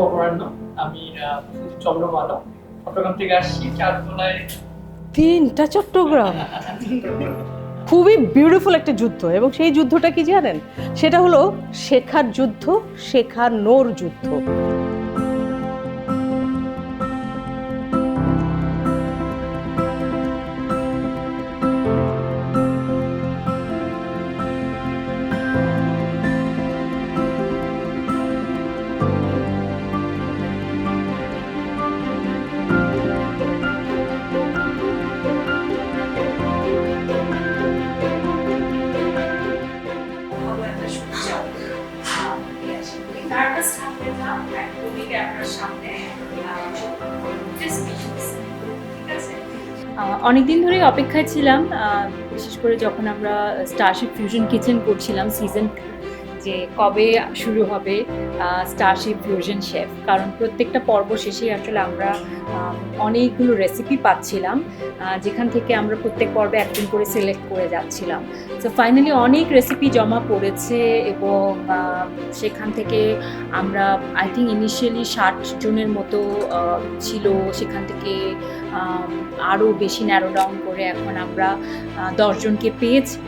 অপরাহ্ন। আমি চন্দ্রমালা চট্টগ্রাম থেকে আসছি। চারতলায় তিনটা চট্টগ্রাম, খুবই বিউটিফুল একটা যুদ্ধ। এবং সেই যুদ্ধটা কি জানেন? সেটা হলো শেখার যুদ্ধ, শেখানোর যুদ্ধ। নার্ভাস থাকবেন না, একদমই ক্যামেরার সামনে জাস্ট ঠিক আছে। অনেকদিন ধরেই অপেক্ষায় ছিলাম, বিশেষ করে যখন আমরা স্টারশিপ ফিউশন কিচেন করছিলাম সিজন 2, যে কবে শুরু হবে স্টারশিপ ফিউশন শেফ। কারণ প্রত্যেকটা পর্ব শেষে আসলে আমরা অনেকগুলো রেসিপি পাচ্ছিলাম, যেখান থেকে আমরা প্রত্যেক পর্বে একদিন করে সিলেক্ট করে যাচ্ছিলাম। তো ফাইনালি অনেক রেসিপি জমা পড়েছে এবং সেখান থেকে আমরা আই থিঙ্ক ইনিশিয়ালি 60 জনের মতো ছিল, সেখান থেকে আরও বেশি ন্যারো ডাউন করে এখন আমরা 10 জনকে পেয়েছি।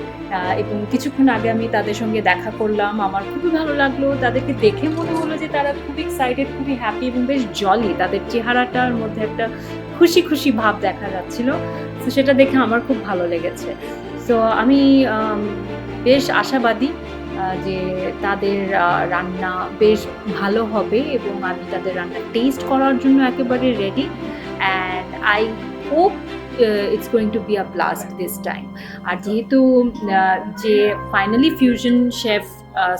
এবং কিছুক্ষণ আগে আমি তাদের সঙ্গে দেখা করলাম, আমার খুবই ভালো লাগলো। তাদেরকে দেখে মনে হলো যে তারা খুব এক্সাইটেড, খুবই হ্যাপি এবং বেশ জলি। তাদের চেহারাটার মধ্যে একটা খুশি খুশি ভাব দেখা যাচ্ছিল। তো সেটা দেখে আমার খুব ভালো লেগেছে। তো আমি বেশ আশাবাদী যে তাদের রান্না বেশ ভালো হবে এবং আমি তাদের রান্না টেস্ট করার জন্য একেবারে ready. And I hope it's going to be a blast this time. আর যেহেতু যে finally fusion chef,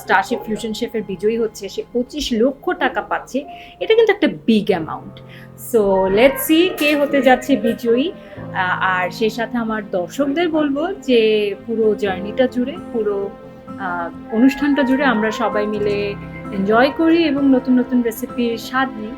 starship fusion শেফের বিজয়ী হচ্ছে, সে 25 লক্ষ টাকা পাচ্ছে, এটা কিন্তু একটা big amount. So let's see কে হতে যাচ্ছে বিজয়ী। আর সেই সাথে আমার দর্শকদের বলবো যে পুরো জার্নিটা জুড়ে, পুরো অনুষ্ঠানটা জুড়ে আমরা সবাই মিলে এনজয় করি এবং নতুন নতুন রেসিপির স্বাদ নিই।